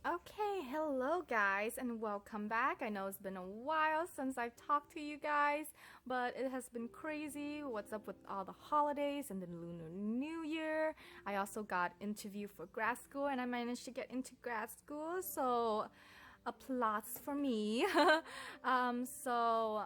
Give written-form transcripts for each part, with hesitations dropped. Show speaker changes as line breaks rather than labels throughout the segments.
Okay, hello guys, and welcome back. I know it's been a while since I've talked to you guys, but it has been crazy. What's up with all the holidays and the Lunar New Year? I also got interviewed for grad school, and I managed to get into grad school, so applause for me. so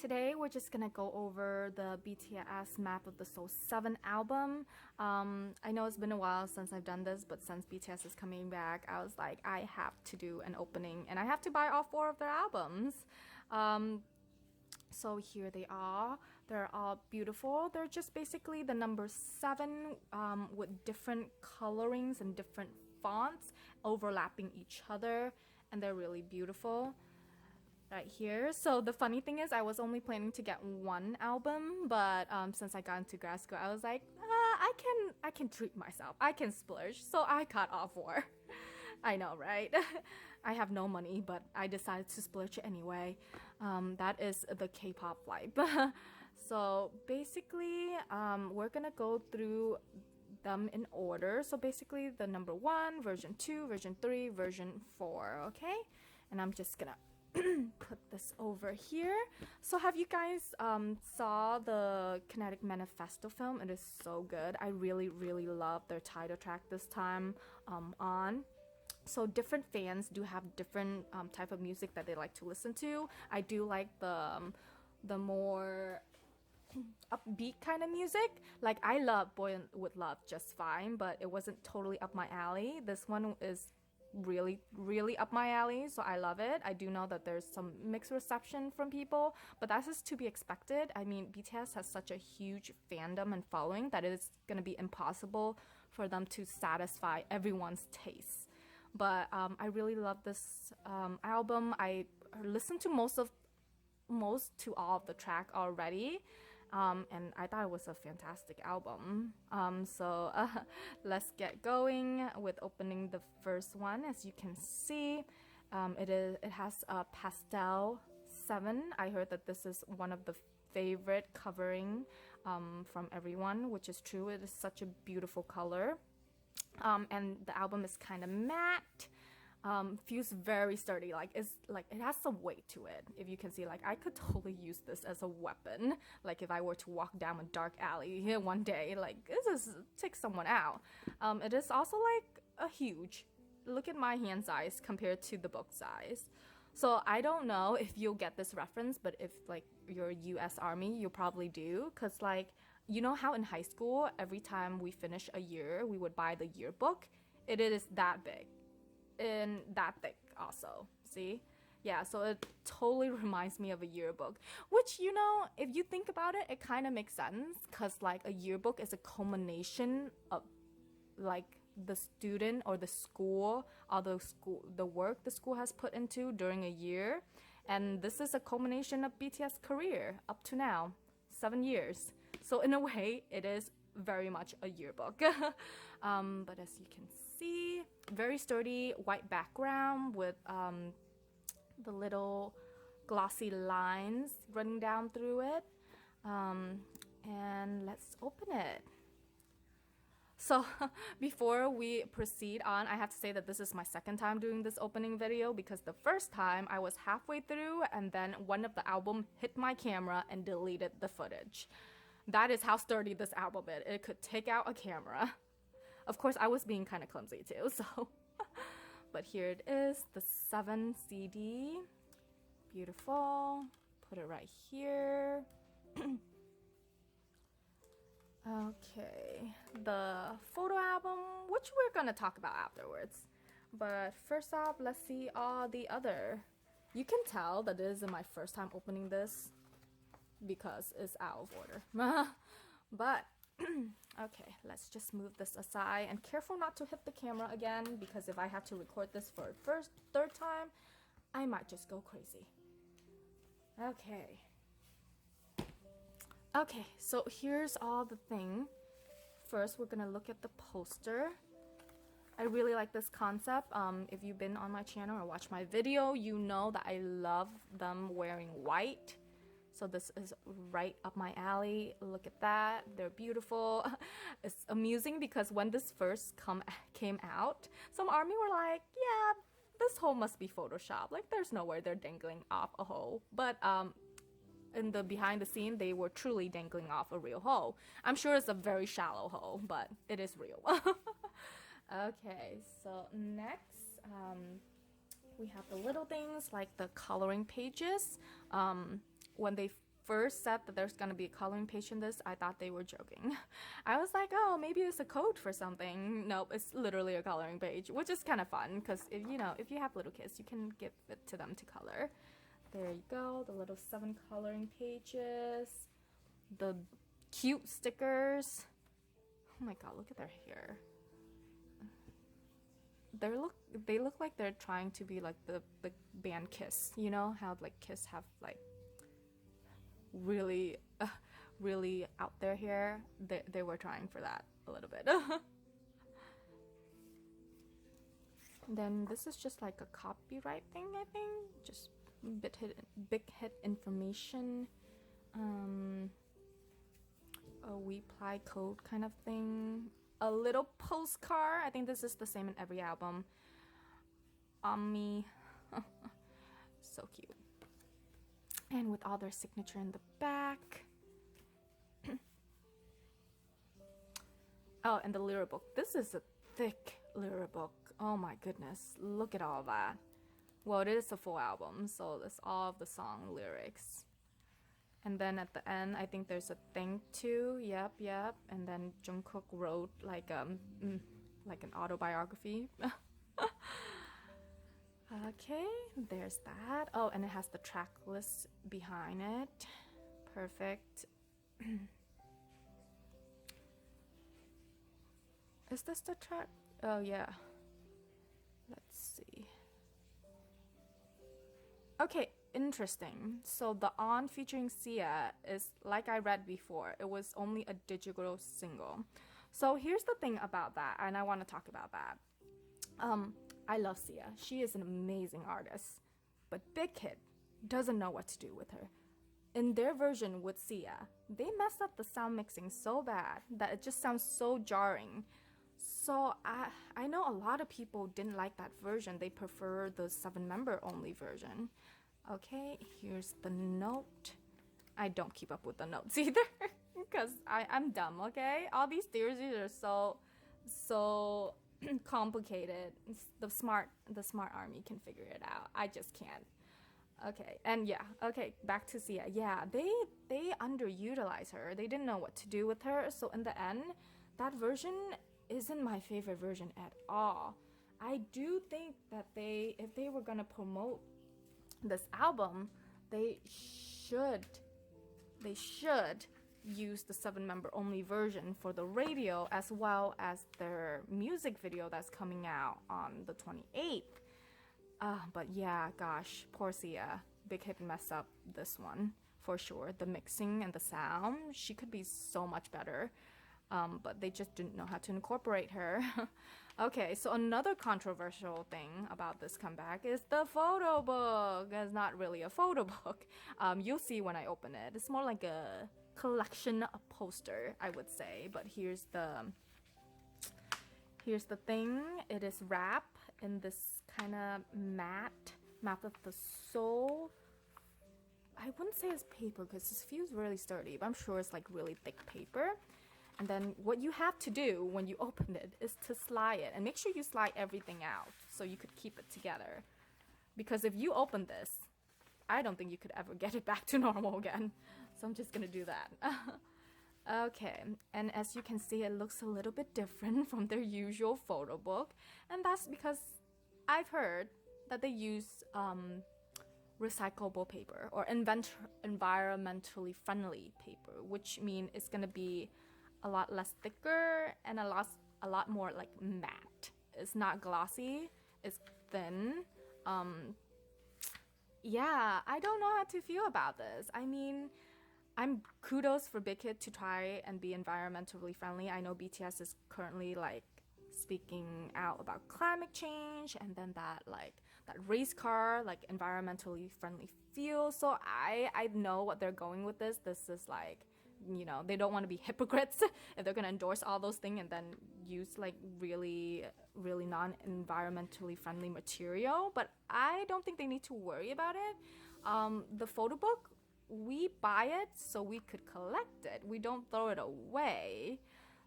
Today we're just gonna go over the BTS Map of the Soul 7 album. I know it's been a while since I've done this, but since BTS is coming back, I was like, I have to do an opening and I have to buy all 4 of their albums. So here they are. They're all beautiful. They're just basically the number 7 with different colorings and different fonts overlapping each other, and they're really beautiful right here. So the funny thing is I was only planning to get one album, but since I got into grad school, I was like, I can treat myself. I can splurge. So I got all 4. I know, right? I have no money, but I decided to splurge anyway. That is the K-pop vibe. So basically, we're gonna go through them in order. So basically the number 1, version 2, version 3, version 4, okay? And I'm just gonna put this over here. So have you guys saw the Kinetic Manifesto film? It is so good. I really love their title track this time on. So different fans do have different type of music that they like to listen to. I do like the more upbeat kind of music. Like I love Boy with Love just fine, but it wasn't totally up my alley. This one is really up my alley, so I love it. I do know that there's some mixed reception from people, but that's just to be expected. I mean, BTS has such a huge fandom and following that it is going to be impossible for them to satisfy everyone's taste. But I really love this album. I listened to most to all of the track already, and I thought it was a fantastic album. Let's get going with opening the first one. As you can see, it has a pastel 7. I heard that this is one of the favorite covering from everyone, which is true. It is such a beautiful color, and the album is kind of matte. Feels very sturdy. Like it has some weight to it. If you can see, like I could totally use this as a weapon. Like if I were to walk down a dark alley here one day, like this is take someone out. It is also like a huge. Look at my hand size compared to the book size. So I don't know if you'll get this reference, but if like you're U.S. Army, you probably do, cause like you know how in high school every time we finish a year we would buy the yearbook. It is that big and that thick also. See? Yeah, so it totally reminds me of a yearbook, which, you know, if you think about it, it kind of makes sense because like a yearbook is a culmination of like the student or the school or the work the school has put into during a year, and this is a culmination of BTS career up to now, 7 years. So in a way it is very much a yearbook. But as you can see, very sturdy white background with the little glossy lines running down through it. And let's open it. So before we proceed on, I have to say that this is my second time doing this opening video, because the first time I was halfway through and then one of the album hit my camera and deleted the footage. That is how sturdy this album is. It could take out a camera. Of course, I was being kind of clumsy too, so. But here it is, the 7 CD. Beautiful. Put it right here. Okay, the photo album, which we're gonna talk about afterwards. But first off, let's see all the other. You can tell that this is my first time opening this because it's out of order. But okay, let's just move this aside and careful not to hit the camera again, because if I have to record this for a third time, I might just go crazy. Okay. Okay, so here's all the thing. First, we're gonna look at the poster. I really like this concept. If you've been on my channel or watched my video, you know that I love them wearing white. So this is right up my alley. Look at that. They're beautiful. It's amusing because when this first came out, some army were like, yeah, this hole must be Photoshop. Like there's no way they're dangling off a hole. But in the behind the scene, they were truly dangling off a real hole. I'm sure it's a very shallow hole, but it is real. Okay, so next, we have the little things like the coloring pages. When they first said that there's gonna be a coloring page in this, I thought they were joking. I was like, oh, maybe it's a code for something. Nope, it's literally a coloring page, which is kind of fun because if you have little kids, you can give it to them to color. There you go, the little 7 coloring pages, the cute stickers. Oh my god, look at their hair. They look like they're trying to be like the band Kiss. You know how like Kiss have like really really out there hair. They were trying for that a little bit. Then this is just like a copyright thing, I think. Just big hit information. A reply code kind of thing. A little postcard. I think this is the same in every album. Ami. So cute. And with all their signature in the back. Oh, and the lyric book. This is a thick lyric book. Oh my goodness. Look at all that. Well, it is a full album, so that's all of the song lyrics. And then at the end, I think there's a thank to. Yep. And then Jungkook wrote like an autobiography. Okay, there's that. Oh, and it has the track list behind it. Perfect. Is this the track? Oh yeah. Let's see. Okay, interesting. So the On featuring Sia is, like I read before, it was only a digital single. So here's the thing about that, and I want to talk about that. I love Sia. She is an amazing artist. But Big Hit doesn't know what to do with her. In their version with Sia, they messed up the sound mixing so bad that it just sounds so jarring. So I know a lot of people didn't like that version. They prefer the 7-member only version. Okay, here's the note. I don't keep up with the notes either because I'm dumb, okay? All these theories are so complicated. The smart army can figure it out. I just can't. Okay, and yeah, okay, back to Sia. Yeah, they underutilize her. They didn't know what to do with her. So in the end, that version isn't my favorite version at all. I do think that if they were gonna promote this album, they should use the 7-member only version for the radio as well as their music video that's coming out on the 28th. But yeah, gosh, poor Sia. Big Hit messed up this one for sure. The mixing and the sound, she could be so much better. But they just didn't know how to incorporate her. Okay, so another controversial thing about this comeback is the photo book. It's not really a photo book. You'll see when I open it. It's more like a collection poster, I would say. But here's the thing. It is wrapped in this kind of matte of the soul. I wouldn't say it's paper because this feels really sturdy, but I'm sure it's like really thick paper. And then what you have to do when you open it is to slide it. And make sure you slide everything out so you could keep it together. Because if you open this, I don't think you could ever get it back to normal again. So I'm just going to do that. Okay, and as you can see, it looks a little bit different from their usual photo book. And that's because I've heard that they use recyclable paper or environmentally friendly paper, which means it's going to be a lot less thicker and a lot more like matte. It's not glossy, it's thin. Yeah, I don't know how to feel about this. I mean, I'm kudos for Big Hit to try and be environmentally friendly. I know BTS is currently like speaking out about climate change, and then that race car, like environmentally friendly fuel. So I know what they're going with this. This is like, you know, they don't want to be hypocrites if they're gonna endorse all those things and then use like really non-environmentally friendly material. But I don't think they need to worry about it. The photo book, we buy it so we could collect it. We don't throw it away.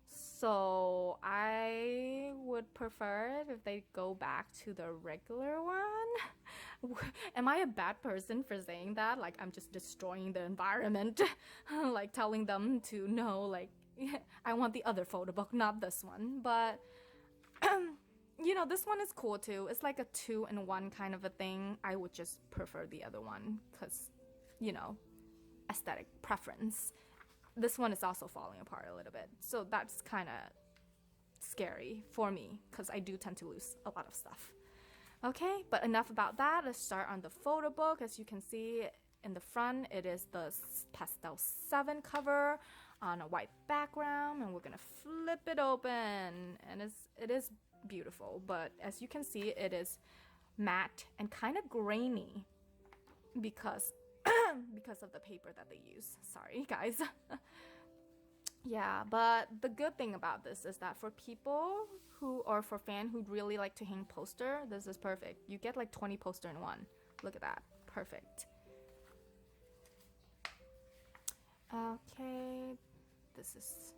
So I would prefer it if they go back to the regular one. Am I a bad person for saying that? Like, I'm just destroying the environment. Like telling them to no, like, I want the other photo book, not this one. But you know, this one is cool too. It's like a 2-in-1 kind of a thing. I would just prefer the other one because, you know, aesthetic preference. This one is also falling apart a little bit. So that's kind of scary for me because I do tend to lose a lot of stuff. Okay, but enough about that. Let's start on the photo book. As you can see in the front, it is the Pastel 7 cover on a white background, and we're gonna flip it open, and it is beautiful. But as you can see, it is matte and kind of grainy because of the paper that they use. Sorry, guys. Yeah, but the good thing about this is that for people for fans who really like to hang poster, this is perfect. You get like 20 poster in one. Look at that. Perfect. Okay, this is...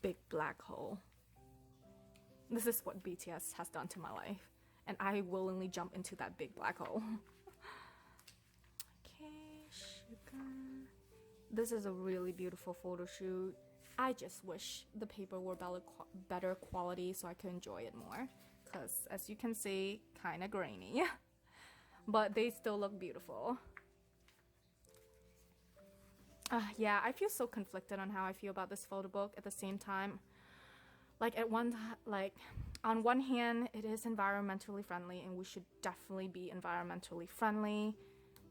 big black hole. This is what BTS has done to my life, and I willingly jump into that big black hole. Okay, sugar. This is a really beautiful photo shoot. I just wish the paper were better quality so I could enjoy it more, because as you can see, kind of grainy. But they still look beautiful. Yeah, I feel so conflicted on how I feel about this photo book. At the same time, like on one hand, it is environmentally friendly, and we should definitely be environmentally friendly,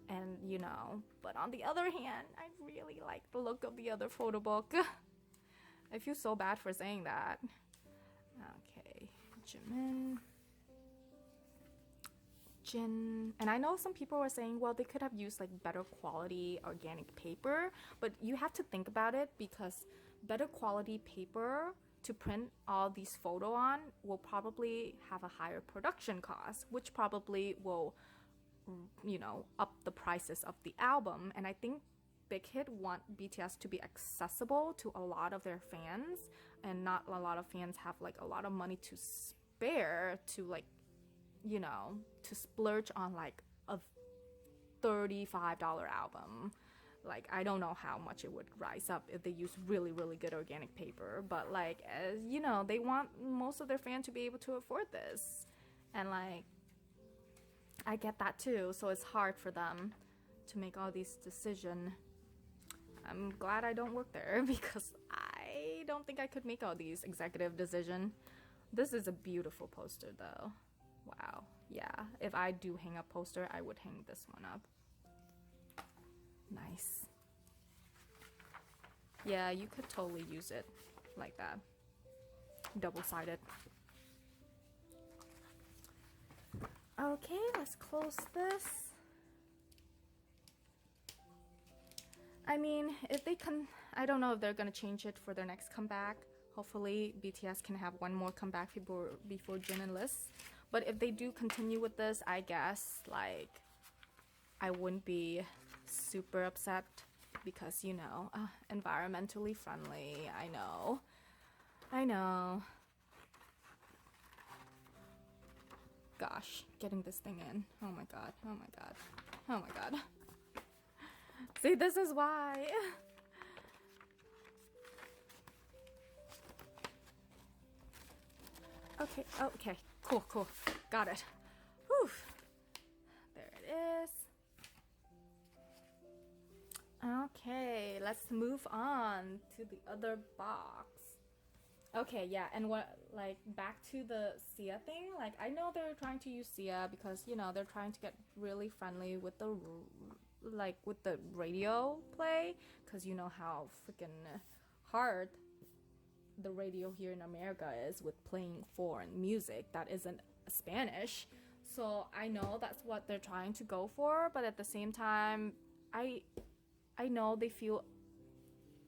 and you know. But on the other hand, I really like the look of the other photo book. I feel so bad for saying that. Okay, Jimin. Jin. And I know some people were saying, well, they could have used like better quality organic paper, but you have to think about it, because better quality paper to print all these photo on will probably have a higher production cost, which probably will, you know, up the prices of the album. And I think Big Hit want BTS to be accessible to a lot of their fans, and not a lot of fans have like a lot of money to spare to, like, you know, to splurge on like a $35 album. Like, I don't know how much it would rise up if they use really good organic paper, but like, as you know, they want most of their fans to be able to afford this, and like, I get that too. So it's hard for them to make all these decisions. I'm glad I don't work there, because I don't think I could make all these executive decisions. This is a beautiful poster though. Wow. Yeah, if I do hang a poster, I would hang this one up. Nice. Yeah, you could totally use it like that. Double-sided. Okay, let's close this. I mean, if they can, I don't know if they're gonna change it for their next comeback. Hopefully, BTS can have one more comeback before Jin and Liz. But if they do continue with this, I guess, like, I wouldn't be super upset, because, you know, environmentally friendly. I know. Gosh, getting this thing in. Oh my god. See, this is why. Okay. Cool. Got it. Whew. There it is. Okay, let's move on to the other box. Okay, yeah, and what, like, back to the Sia thing, like, I know they're trying to use Sia because, you know, they're trying to get really friendly with the, like, with the radio play, because you know how freaking hard the radio here in America is with playing foreign music that isn't Spanish. So I know that's what they're trying to go for, but at the same time, I I know they feel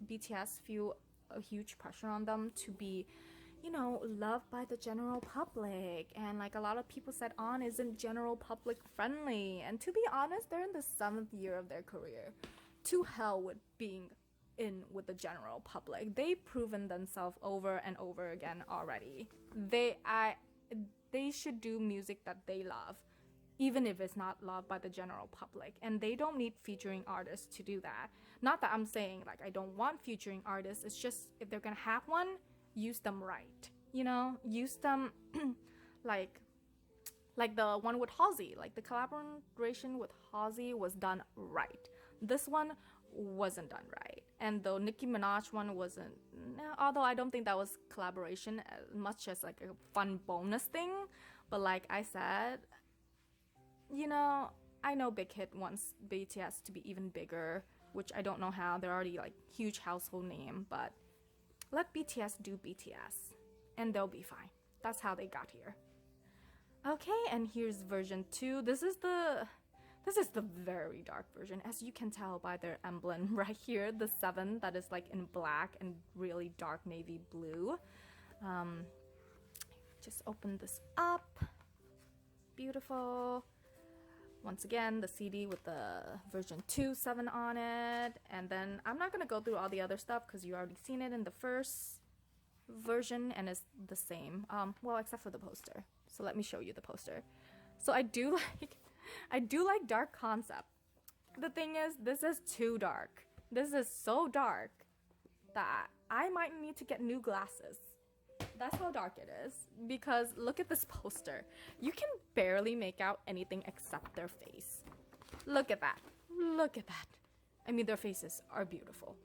BTS feel a huge pressure on them to be, you know, loved by the general public. And like a lot of people said, On isn't general public friendly. And to be honest, they're in the 7th year of their career. To hell with being in with the general public. They've proven themselves over and over again already. They should do music that they love, even if it's not loved by the general public. And they don't need featuring artists to do that. Not that I'm saying like I don't want featuring artists. It's just if they're gonna have one, use them right. You know, use them like the one with Halsey. Like the collaboration with Halsey was done right. This one wasn't done right. And the Nicki Minaj one wasn't, although I don't think that was collaboration as much as like a fun bonus thing. But like I said, you know, I know Big Hit wants BTS to be even bigger, which I don't know how. They're already like huge household name, but let BTS do BTS and they'll be fine. That's how they got here. Okay, and here's version 2. This is the very dark version, as you can tell by their emblem right here, the 7 that is like in black and really dark navy blue. Just open this up. Beautiful. Once again, the CD with the version 2 7 on it. And then I'm not going to go through all the other stuff because you already seen it in the first version and it's the same. Well, except for the poster. So let me show you the poster. So I do like dark concept. The thing is, this is too dark. This is so dark that I might need to get new glasses. That's how dark it is. Because look at this poster. You can barely make out anything except their face. Look at that. Look at that. I mean, their faces are beautiful.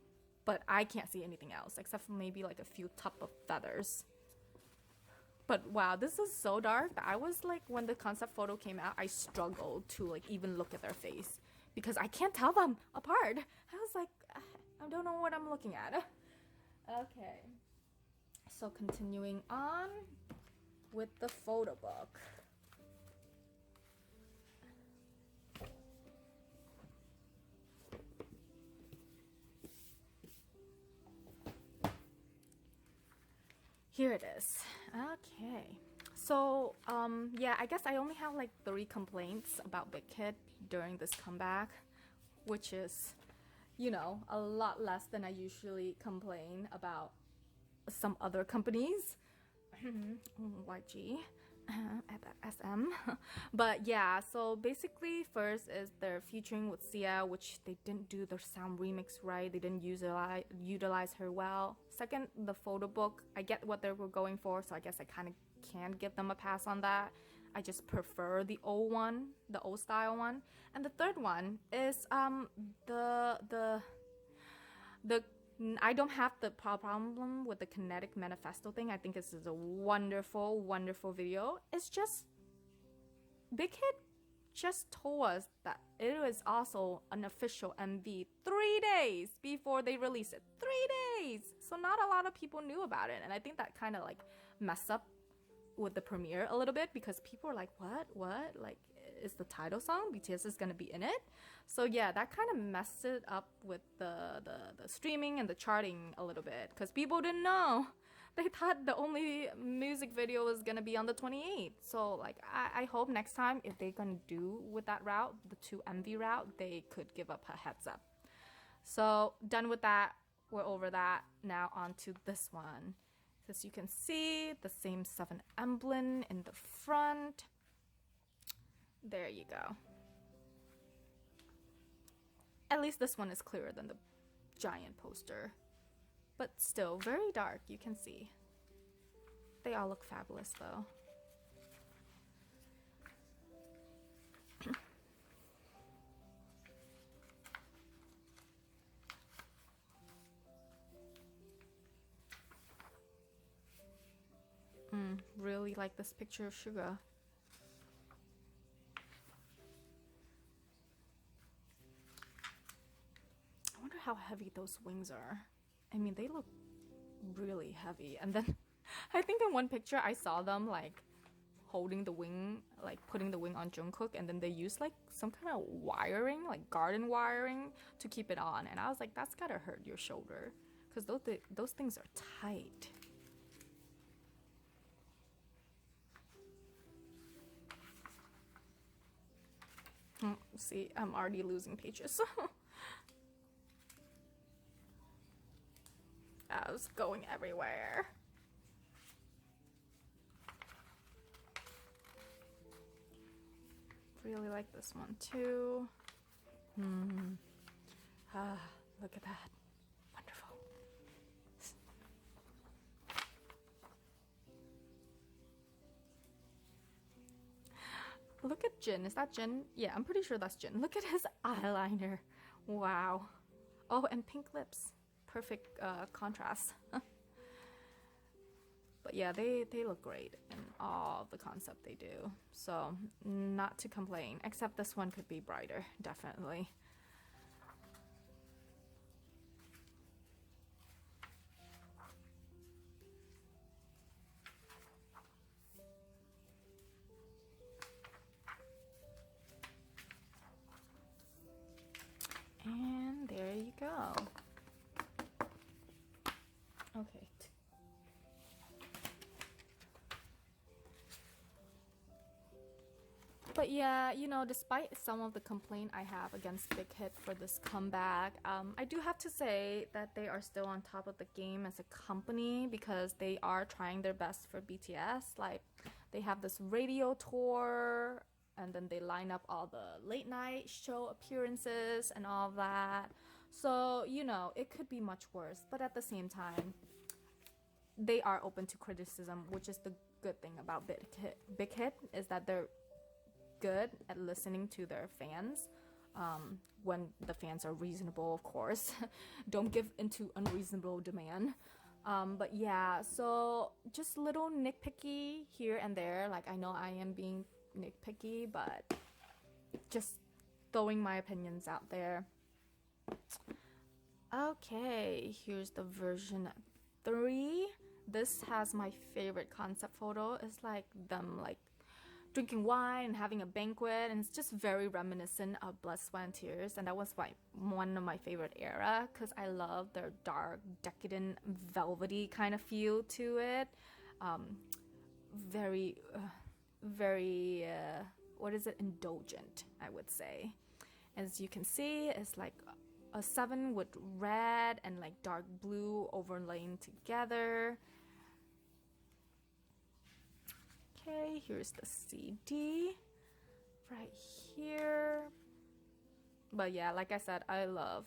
But I can't see anything else except for maybe like a few tuft of feathers. But wow, this is so dark that I was like, when the concept photo came out, I struggled to like even look at their face because I can't tell them apart. I was like, I don't know what I'm looking at. Okay. So continuing on with the photo book. Here it is. Okay. So, yeah, I guess I only have like 3 complaints about Big Hit during this comeback, which is, you know, a lot less than I usually complain about some other companies. YG. SM. But yeah, so basically first is their featuring with Sia, which they didn't do their sound remix right. They didn't utilize her well. Second, the photo book. I get what they were going for, so I guess I kind of can give them a pass on that. I just prefer the old one, the old style one. And the third one is the I don't have the problem with the kinetic manifesto thing. I think this is a wonderful, wonderful video. It's just Big Hit just told us that it was also an official MV 3 days before they released it. 3 days! So not a lot of people knew about it. And I think that kind of like messed up with the premiere a little bit because people were like, what? Like, is the title song BTS is gonna be in it? So yeah, that kind of messed it up with the streaming and the charting a little bit because people didn't know. They thought the only music video was gonna be on the 28th. So like I hope next time if they're gonna do with that route, the 2 MV route, they could give up a heads up. So done with that, we're over that. Now on to this one. As you can see, the same 7 emblem in the front. There you go. At least this one is clearer than the giant poster. But still, very dark, you can see. They all look fabulous though. really like this picture of Suga. I wonder how heavy those wings are. I mean, they look really heavy. And then I think in one picture I saw them like holding the wing, like putting the wing on Jungkook, and then they use like some kind of wiring, like garden wiring, to keep it on. And I was like, that's gotta hurt your shoulder, because those things are tight. See, I'm already losing pages. I was going everywhere. Really like this one too. Look at that. Wonderful. Look at Jin. Is that Jin? Yeah, I'm pretty sure that's Jin. Look at his eyeliner. Wow. Oh, and pink lips. Perfect contrast. But yeah, they look great in all the concept they do. So not to complain, except this one could be brighter, definitely. And there you go. Okay. But yeah, you know, despite some of the complaint I have against Big Hit for this comeback, I do have to say that they are still on top of the game as a company, because they are trying their best for BTS. Like, they have this radio tour, and then they line up all the late night show appearances and all that. So, you know, it could be much worse, but at the same time, they are open to criticism, which is the good thing about Big Hit is that they're good at listening to their fans, when the fans are reasonable, of course. Don't give into unreasonable demand. But yeah, so just little nitpicky here and there. Like, I know I am being nitpicky, but just throwing my opinions out there. Okay, here's the version 3. This has my favorite concept photo. It's like them like drinking wine and having a banquet, and it's just very reminiscent of Blood, Sweat and Tears, and that was one of my favorite era, because I love their dark, decadent, velvety kind of feel to it. Very what is it, indulgent, I would say. As you can see, it's like a 7 with red and like dark blue overlaying together. Okay, here's the CD right here. But yeah, like I said, I love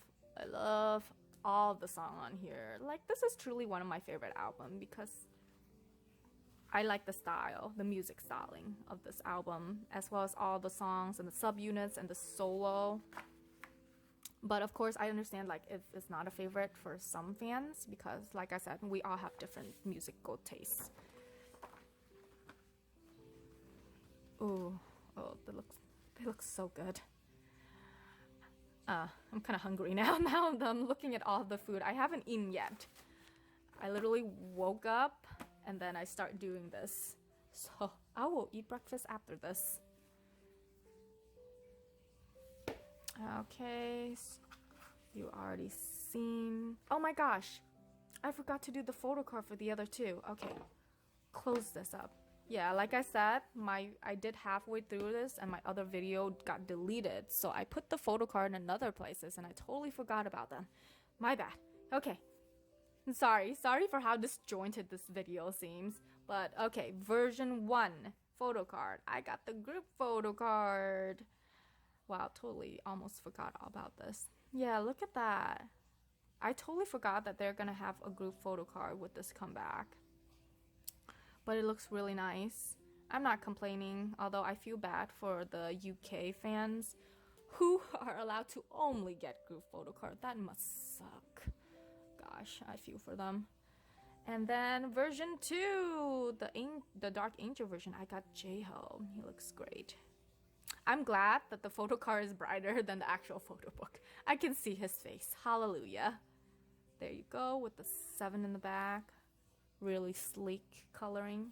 all the song on here. Like, this is truly one of my favorite albums, because I like the style, the music styling of this album, as well as all the songs and the subunits and the solo. But of course, I understand like if it's not a favorite for some fans, because like I said, we all have different musical tastes. Oh, they look so good. I'm kind of hungry now. Now that I'm looking at all the food, I haven't eaten yet. I literally woke up and then I start doing this. So I will eat breakfast after this. Okay, you already seen. Oh my gosh, I forgot to do the photo card for the other two. Okay, close this up. Yeah, like I said, I did halfway through this and my other video got deleted, so I put the photo card in another places and I totally forgot about them. My bad. Okay. Sorry for how disjointed this video seems, but okay, version 1 photo card. I got the group photo card. Wow, totally almost forgot all about this. Yeah, look at that. I totally forgot that they're gonna have a group photo card with this comeback. But it looks really nice. I'm not complaining, although I feel bad for the UK fans who are allowed to only get group photo card. That must suck. Gosh, I feel for them. And then version 2, the Dark Angel version, I got J-Hope. He looks great. I'm glad that the photo card is brighter than the actual photo book. I can see his face. Hallelujah. There you go with the 7 in the back. Really sleek coloring.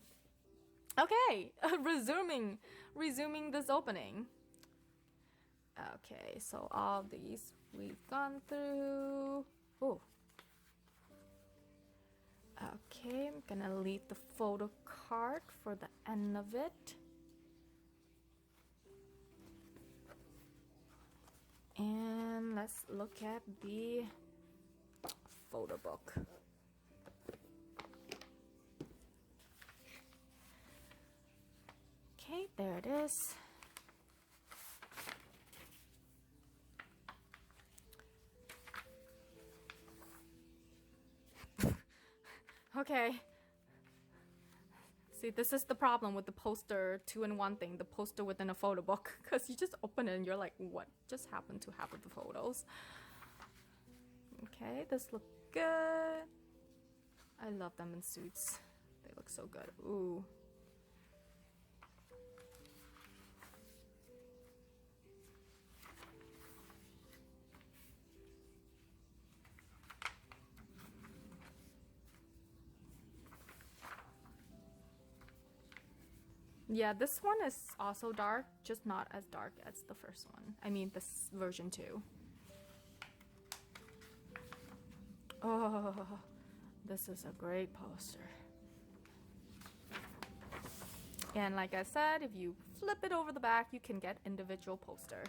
Okay, resuming this opening. Okay, so all these we've gone through. Oh. Okay, I'm gonna leave the photo card for the end of it. And let's look at the photo book. Okay, there it is. Okay. See, this is the problem with the poster 2-in-1 thing, the poster within a photo book, because you just open it and you're like, what just happened to half of the photos? Okay, this looks good. I love them in suits. They look so good. Ooh. Yeah, this one is also dark, just not as dark as the first one. I mean, this version 2. Oh, this is a great poster. And like I said, if you flip it over the back, you can get individual poster.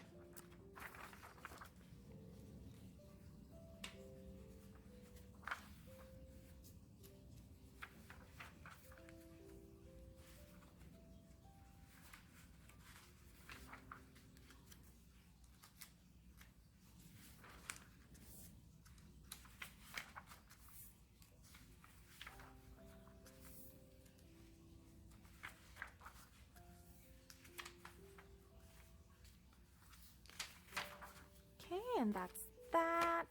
And that's that.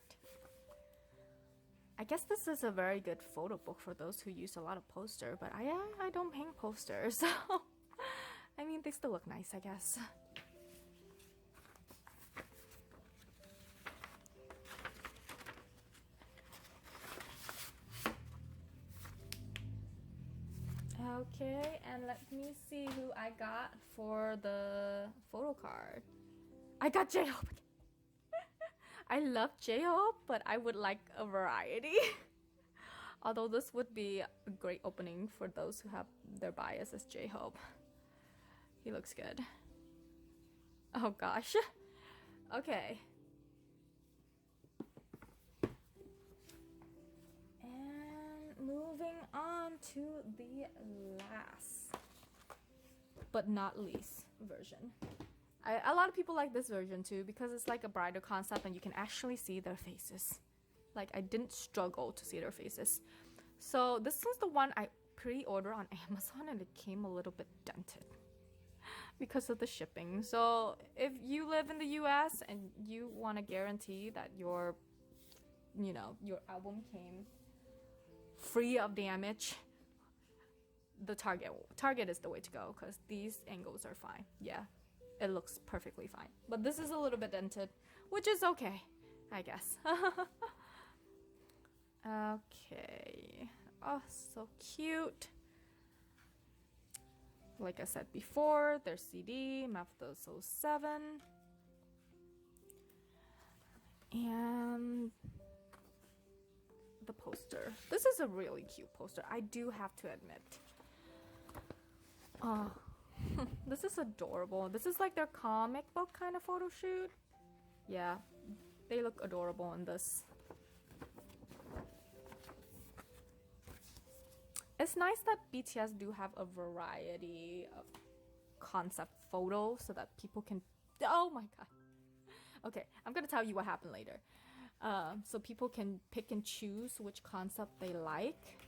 I guess this is a very good photo book for those who use a lot of poster, but I don't hang posters, so I mean, they still look nice, I guess. Okay, and let me see who I got for the photo card. I got J-Hope. I love J-Hope, but I would like a variety. Although this would be a great opening for those who have their bias as J-Hope. He looks good. Oh gosh. Okay. And moving on to the last, but not least version. A lot of people like this version too because it's like a brighter concept and you can actually see their faces. Like, I didn't struggle to see their faces. So this is the one I pre-ordered on Amazon and it came a little bit dented because of the shipping. So if you live in the US and you want to guarantee that your album came free of damage, the Target is the way to go because these angles are fine. Yeah. It looks perfectly fine. But this is a little bit dented, which is okay, I guess. Okay. Oh, so cute. Like I said before, there's CD, Mafthos 07. And the poster. This is a really cute poster, I do have to admit. Oh. This is adorable. This is like their comic book kind of photo shoot. Yeah, they look adorable in this. It's nice that BTS do have a variety of concept photos so that people can... Oh my god. Okay, I'm gonna tell you what happened later. So people can pick and choose which concept they like.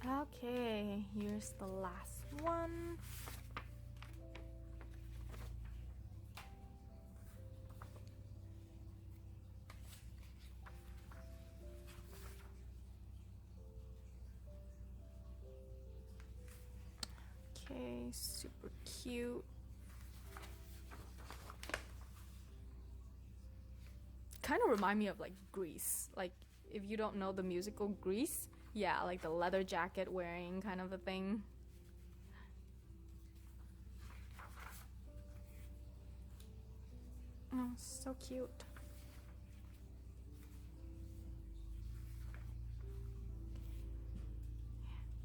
Okay, here's the last one. super cute. Kind of remind me of like Grease. Like if you don't know the musical Grease, yeah, like the leather jacket wearing kind of a thing. Oh, so cute.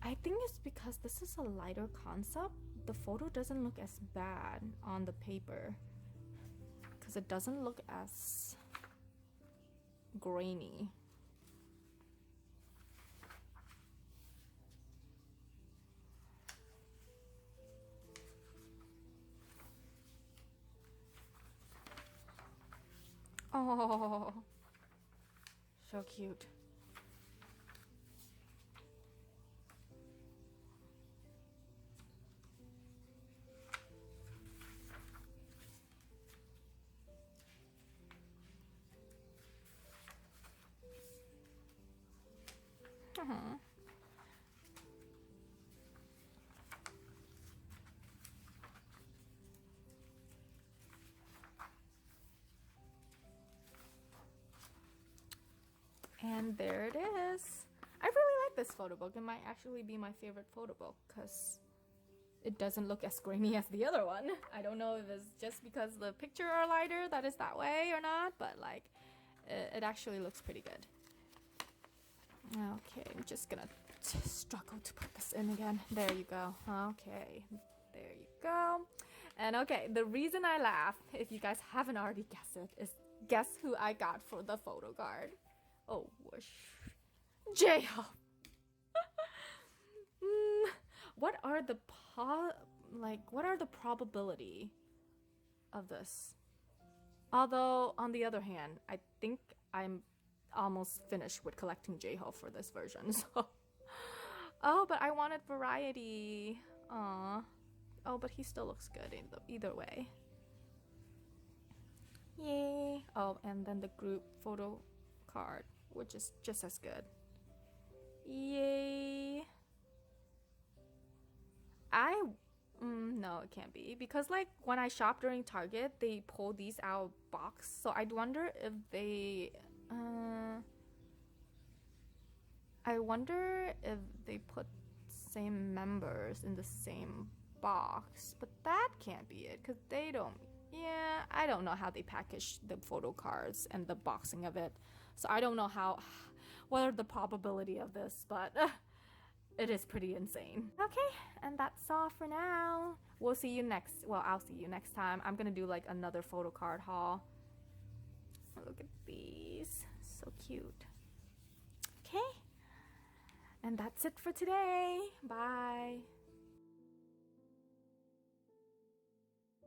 I think it's because this is a lighter concept. The photo doesn't look as bad on the paper because it doesn't look as grainy. Oh, so cute. Uh-huh. And there it is. I really like this photo book. It might actually be my favorite photo book because it doesn't look as grainy as the other one. I don't know if it's just because the picture are lighter that is that way or not, but like it actually looks pretty good. Okay, I'm just gonna struggle to put this in again. There you go. Okay, there you go. And okay, the reason I laugh, if you guys haven't already guessed it, is guess who I got for the photo card. Oh, whoosh. J-Hope. What are the probability of this? Although, on the other hand, I think I'm almost finished with collecting J-Hope for this version, so. Oh, but I wanted variety. Aw. Oh, but he still looks good either way. Yay. Oh, and then the group photo card, which is just as good. Yay. No, it can't be, because like when I shop during Target, they pull these out of box, so I'd wonder if they I wonder if they put same members in the same box, but that can't be it because they don't. Yeah, I don't know how they package the photo cards and the boxing of it, so I don't know what are the probability of this, but it is pretty insane. Okay, and that's all for now. We'll see you I'll see you next time. I'm gonna do like another photo card haul. Look at these, so cute. Okay, and that's it for today. Bye.